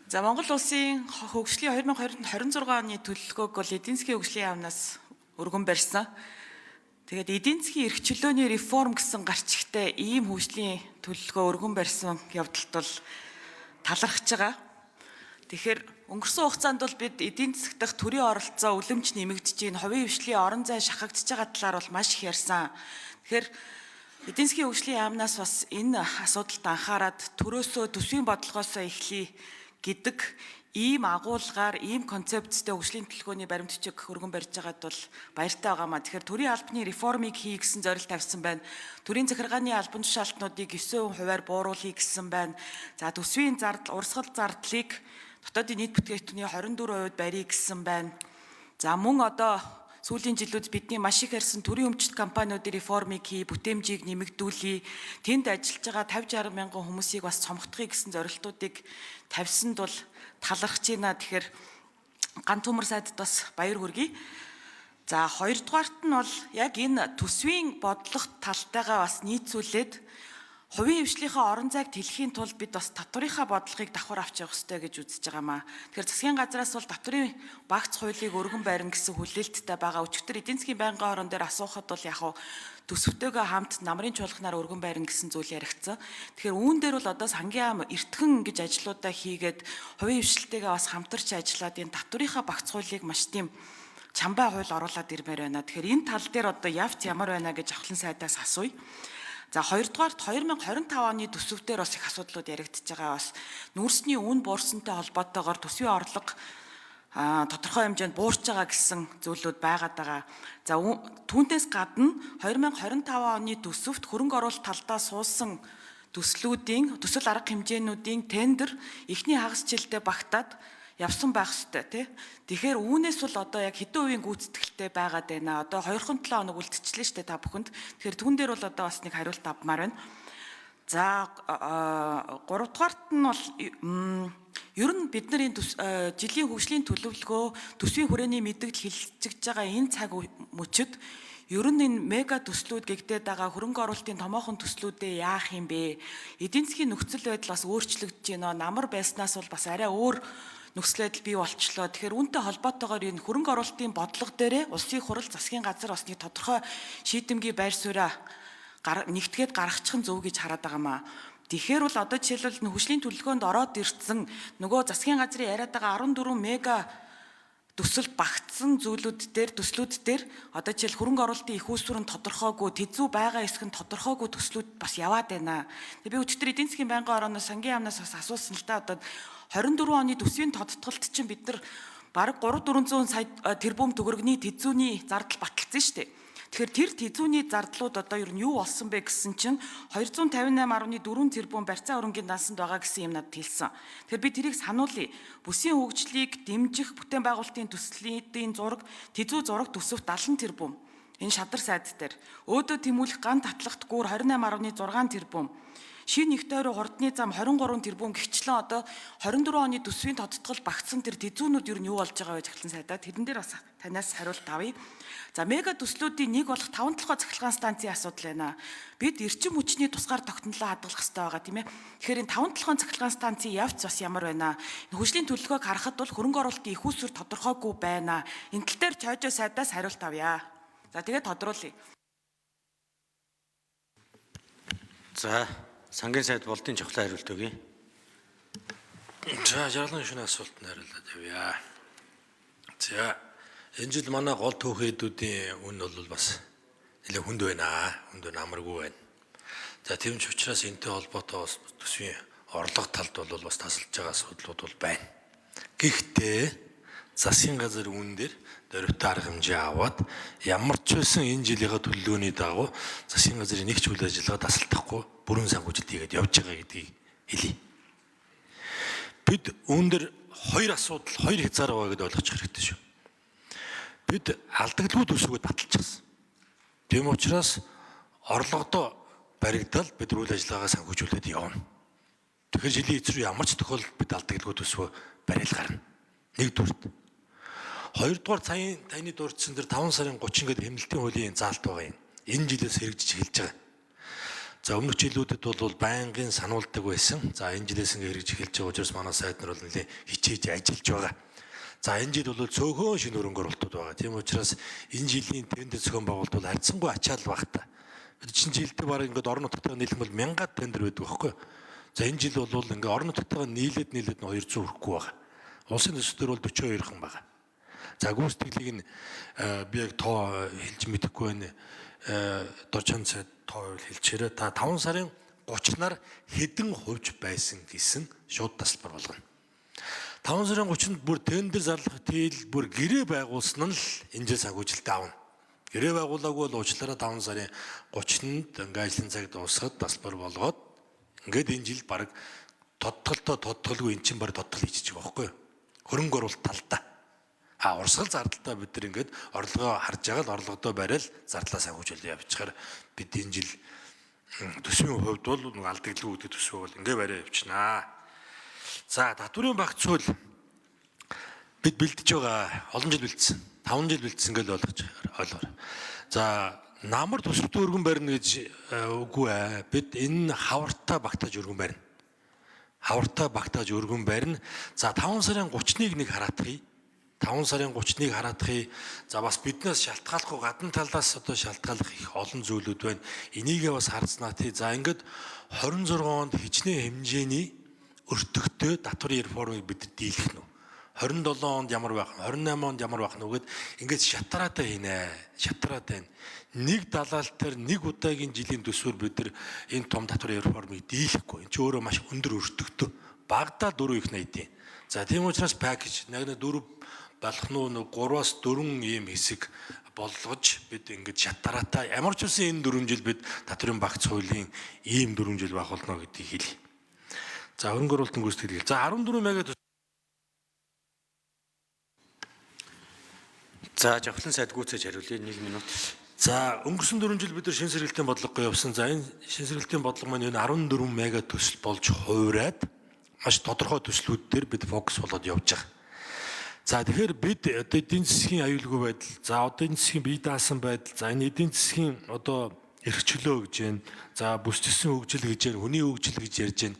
За Монгол улсын хөгжлийн 2026 оны төлөвлөгөөг бол эдийн засгийн хөгжлийн яамнаас өргөн барьсан. Тэгээд эдийн засгийн эрх чөлөөний реформ гэсэн гарчигтай ийм хөгжлийн төлөвлөгөө өргөн барьсан явдалт бол талархаж байгаа. Тэгэхээр өнгөрсөн хугацаанд бол бид эдийн засаг дахь төрийн оролцоо үлэмж нэмэгдэж байна. Хувийн хвшлийн орон зай шахагдж байгаа талаар бол маш их ярьсан. Тэгэхээр эдийн засгийн хөгжлийн яамнаас бас энэ асуудалд анхаарад төрөөсөө төсвийн бодлогоосоо эхлэе гэдэг ийм агуулгаар, ийм концепттэй хөгжлийн төлөвлөгөөний баримтчиг өргөн барьж байгаад бол баяртай байгаамаа. Тэгэхээр төрийн албаны реформыг хий гэсэн зорилт тавьсан байна. Төрийн захиргааны албан тушаалтнуудыг 9% бууруулъя гэсэн байна. За төсвийн зардал, урсгал зардлыг дотоодын нийт бүтээгдэхүүний 24% барья гэсэн байна. За мөн одоо сүүлийн жилүүд бидний маш их ярьсан төрийн өмчт компаниудын реформыг хий, бүтээмжийг нэмэгдүүлье, тэнд ажиллаж байгаа 50-60 мянган хүмүүсийг бас цомгтохыг гэсэн зорилтуудыг тавьсанд бол талархаж байна. Тэгэхээр ганц төмөр сайдд бас баяр хүргэе. За хоёрдугаарт нь бол яг энэ төсвийн бодлого талтайгаа бас нийцүүлээд хувийн хвшлийнхаа орон зайг тэлхийн тулд бид бас татврынхаа бодлогыг давхар авч явах ёстой гэж үзэж байгаамаа. Тэгэхээр засгийн газраас бол татврын багц хуулийг өргөн барина гэсэн хүлээлттэй байгаа. Өчигдөр эдийн засгийн байнгын орон дээр асуухад бол яг төсөвтэйгээ хамт намрын чуулганаар өргөн барина гэсэн зүйл яригдсан. Тэгэхээр үүн дээр бол одоо сангийн ам эртхэн гэж ажлуудаа хийгээд хувийн хвшилтэйгээ бас хамтарч ажиллаад энэ татврынхаа багц хуулийг маш тийм чамбай хууль оруулаад ирмээр байна. Тэгэхээр энэ тал дээр одоо явц ямар байна гэж авхлан сайдаас асууя. За хоёрдугаарт 2025 оны төсөвдөр бас их асуудлууд яригдж байгаа. Бас нүүрсний үн буурсантай холбоотойгоор төсвийн орлого тодорхой хэмжээнд буурч байгаа гэсэн зүйлүүд байгаад байгаа. За түүнээс гадна 2025 оны төсөвт хөрөнгө оруулалт талдаа суусан төслүүдийн төсөл арга хэмжээнүүдийн тендер эхний хагас жилдээ багтаад явсан байх ёстой тий. Тэгэхээр үүнээс бол одоо яг хэдэн үеийн гүйцэтгэлтэй байгаад байна. Одоо 2-7 хоног үлдчихлээ шүү дээ та бүхэнд. Тэгэхээр түүн дээр бол одоо бас нэг хариулт авмаар байна. За 3-дугаарт нь бол ер нь бидний жилийн хөгжлийн төлөвлөгөө төсвийн хүрээний мэдээлэл хилцэж байгаа энэ цаг мөчид ер нь энэ мега төслүүд гэгдээд байгаа хөрөнгө оруулалтын томоохон төслүүдээ яах юм бэ? Эдийн засгийн нөхцөл байдал бас өөрчлөгдөж байна. Намар байснаас бол бас арай өөр нөхцөл байдал бий болчлоо. Тэгэхээр үүнтэй холбоотойгоор энэ хөрөнгө оруулалтын бодлого дээрээ улсын хурал засгийн газар бас нэг тодорхой шийдэмгий байр сууриа нэгтгээд гаргачих нь зөв гэж хараад байгаамаа. Тэгэхээр бол одоо жишээлбэл хөгжлийн төлөвлөгөөнд ороод ирсэн нөгөө засгийн газрын яриад байгаа 14 мега төсөлд багтсан зүйлүүд дээр төслүүд дээр одоо жишээл хөрөнгө оруулалтын их үүсвэр нь тодорхойгүй, тэзүү байгаа эсэх нь тодорхойгүй төслүүд бас яваад байна. Тэгээ би өчтөр эдийн засгийн байнгын орооноос сангийн яамнаас бас асуусан л да. Одоо 24 оны төсвийн тодтголт чинь бид нар бараг 300-400 сая тэрбум төгрөгийн тэзүүний зардал баталсан шүү дээ. Тэгэхээр тэр тэзүүний зардлууд одоо ер нь юу болсон бэ гэсэн чинь 258.4 тэрбум барьцаа хөрөнгийн дансанд байгаа гэсэн юм надад хэлсэн. Тэгэхээр би тэрийг сануулъя. Бүсийн хөгжлийг дэмжих бүтээн байгуулалтын төслийн зураг, тэзүү зураг төсөвт 70 тэрбум. Энэ шадар сайд дээр. Өөдөө тэмүүлэх ган татлагт гүүр 28.6 тэрбум. Шинэ их тойроо хурдны зам 23 тэрбум гихчлэн одоо 24 оны төсвийн тодтгол багтсан тэр тэзүүнүүд ер нь юу болж байгаа вэ захлан сайдаа тэрэн дээр бас танаас хариулт авъя. За мега төслүүдийн нэг болох 5 толгой цахилгаан станцын асуудал байна. Бид эрчим хүчний тусгаар тогтнолоо хадгалах хэрэгтэй байгаа тийм ээ. Тэгэхээр энэ 5 толгой цахилгаан станцын явц бас ямар байна? Хөгжлийн төлөвлөгөөг харахад бол хөрөнгө оруулалтын их үүсвэр тодорхойгүй байна. Энэ тал дээр чойжоо сайдаас хариулт авъя. За тэгээд тодруулъя. За сангийн сайд болдын чухлын хариулт өгье. За жаргалын шөнө асуултанд хариулаад явъя. За энэ жил манай гол түүхээдүүдийн үн бол бас нэлээд хүнд байна. Хүнд амаргүй байна. За тийм ч учраас энэтэй холбоотой төсвийн орлого талд бол бас тасалж байгаа асуудлууд бол байна. Гэхдээ засгийн газар үүн дээр дөрвөлт арга хэмжээ аваад ямар ч байсан энэ жилийнхаа төлөвлөгөөний дагуу засгийн газрын нэг ч үйл ажиллагаа тасалдахгүй бүрэн санхүүжилт хийгээд явж байгаа гэдгийг хэлье. Бид үүн дээр хоёр асуудал, хоёр хязгаар байгаа гэдээ ойлгочих хэрэгтэй шүү. Бид алдагдлгүй төсвөөд баталчихсан. Тийм учраас орлогодоо баригдал бид үйл ажиллагаагаа санхүүжүүлээд явна. Тэгэхээр жилийн эцрүү ямар ч тохиолдолд бид алдагдлгүй төсвөө бариул гарна. Нэгдүгürt. Хоёрдугаар таны дурдсан дээр 5 сарын 30 гээд хэмнэлтийн хуулийн заалт байгаа юм. Энэ жилээс хэрэгжиж эхэлж байгаа. За өмнөх жилүүдэд бол байнгын сануулдаг байсан. За энэ жилээс ингээ хэрэгж эхэлж байгаа учраас манай сайд нар бол нэлээд хичээж ажиллаж байгаа. За энэ жил бол цөөхөн шинэ хөрөнгө оруулалтууд байгаа. Тийм учраас энэ жилийн тендер зохион байгуулалт бол харьцангуй ачаал багтаа. Бид чинь жилдээ бараг ингээд орон нутгатайгаа нийлэх бол 1000-аад тендер байдаг байхгүй. За энэ жил бол ингээд орон нутгатайгаа нийлээд нь 200 хүрэхгүй байгаа. Улсын төслөөр бол 42 хан байгаа. За гүйцэтгэлийг нь би яг тоо хэлж мэдэхгүй байна. Доржин цай тоо хэлчихээрээ та 5 сарын 30-наар хэдэн хувьч байсан гэсэн шууд тасалбар болгоно. 5 сарын 30-нд бүр тендер зарлах тэл бүр гэрээ байгуулсан нь л энэ жил санхүүжилтээ авна. Гэрээ байгуулаагүй бол уучлаарай 5 сарын 30-нд ингээ ажлын цаг дуусгаад тасалбар болгоод ингээд энэ жил баг тодтолгүй эн чинь баг тодтол хийчих байгаа байхгүй юу? Хөрөнгө оруулалт талдаа. Урсгал зардалтаа бид нар ингээд орлогоо харж байгаа л орлогодоо барайл зардлаа санхүүжүүлээ явчихаар бид энэ жил төсвийн хувьд бол нэг алдагдлгүй гэдэг төсвөө бол ингээ барай явчихнаа. За татврын багц хууль бид бэлдэж байгаа. Олон жил бэлдсэн. 5 жил бэлдсэн гэж ойлгоорой. За намар төсөвтэй өргөн барина гэж үгүй ээ. Бид энэ хавартаа багтааж өргөн барина. Хавартаа багтааж өргөн барина. За 5 сарын 30-ыг нэг хараадахыг. 5 сарын 30-ыг хараадахыг. За бас биднээс шалтгааллахгүй гадна талаас одоо шалтгааллах их олон зүйлүүд байна. Энийгээ бас харцнаа тий. За ингээд 26 онд хичнээн хэмжээний өртөгтэй татварын реформыг бид дийлэх нь. 27 онд ямар байх, 28 онд ямар байх нүгэд ингээд шатраатай хийнэ. Шатраатай. Нэг далаалт төр нэг удаагийн жилийн төсвөр бид нар энэ том татварын реформыг дийлэхгүй. Энэ ч өөрөө маш өндөр өртөгтэй. Багадаа 4 их найдیں۔ За тийм учраас пакэж нэг 4 болох нь 3-аас 4 ийм хэсэг болгож бид ингээд шатраатай ямар ч үсэн энэ 4 жил бид татварын багц хуулийн ийм 4 жил байх болно гэдгийг хэлье. За хөрөнгө оруулалтын гүйцэтгэл. За 14 мега. За жавхлан сайд гүйцээж хариулъя 1 минут. За өнгөрсөн 4 жил бид нар шинэ сэргэлтийн бодлого явуулсан. За энэ шинэ сэргэлтийн бодлого маань энэ 14 мега төсөл болж хувраад маш тодорхой төслүүд дээр бид фокус болоод явж байгаа. За тэгэхээр бид одоо эдийн засгийн аюулгүй байдал, за одоо эдийн засгийн бие даасан байдал, за энэ эдийн засгийн одоо эрх чөлөө гэж байна. За бүсчилсэн хөгжил гэж байна, хүний хөгжил гэж ярьж байна.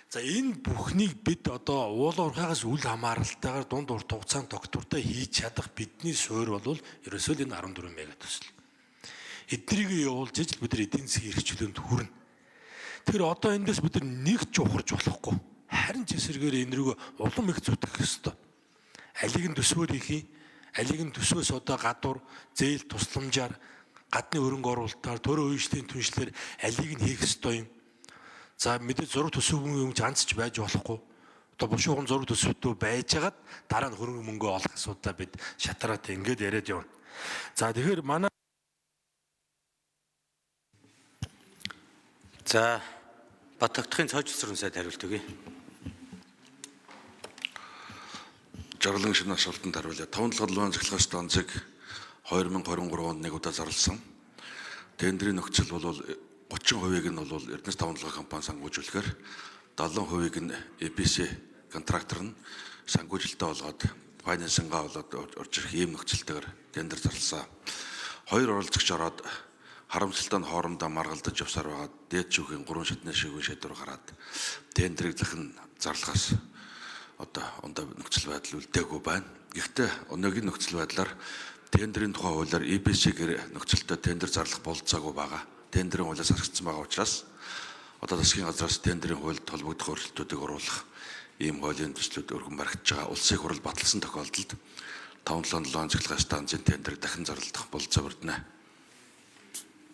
За энэ бүхнийг бид одоо уул уурхайгаас үл хамааралтайгаар дунд урт хугацаанд тогтвортой хийж чадах бидний суурь бол ерөөсөө л энэ 14 мега төсөл. Эднийг явуулж ижил бид нар эдийн засгийн эрх чөлөөнд хүрнэ. Тэгэхээр одоо эндээс бид нар нэг ч ухарж болохгүй. Харин ч эсрэгээр энэ рүү улам их зүтгэх ёстой. Алийг нь төсвөр хийх, алийг нь төсвөөс одоо гадуур зээл тусламжаар гадны хөрөнгө оруулалтаар төрийн үеийн түншлэр алийг нь хийх ёстой юм. За мэдээ зураг төсвийн юм ганц ч байж болохгүй. Одоо бушуухан зураг төсвөдөө байжгаад дараа нь хөрөнгө мөнгө олох асуудаа бид шатраатай ингэж яриад явна. За тэгэхээр манай За Батгтхын цоочилсрын сайд хариулт өгье. Жаргалан шинэ асуултанд хариулъя. 5-7 цахилгаан станцыг 2023 онд нэг удаа зарласан. Тендерийн нөхцөл бол 30%-ийг нь бол Эрдэнэс 5-7 компани санхүүжүүлэхээр 70%-ийг нь EPC контрактор нь санхүүжилтээ болгоод файнансингаа болоод орж ирэх ийм нөхцөлтэйгээр тендер зарласан. 2 оролцогч ороод харамсалтай нь хоорондоо маргалдаж явсаар байгаа дээд шүүхийн 3 шатны шийдвэр шийдвэр гараад тендерийг захин зарлахаас одоо ондоо нөхцөл байдал үлдээгүй байна. Гэхдээ өнөөгийн нөхцөл байдлаар тендерийн тухай хуулиар EPC-гээр нөхцөлтэй тендер зарлах бололцоогүй байгаа. Тендерийн хуулиас харагдсан байгаа учраас одоо засгийн газраас тендерийн хуульд холбогдох өөрчлөлтүүдийг оруулах ийм хуулийн төслүүд өргөн баригдаж байгаа. Улсын хурал баталсан тохиолдолд 5-7 цахилгаан станцын тендерийг дахин зарлах бололцоо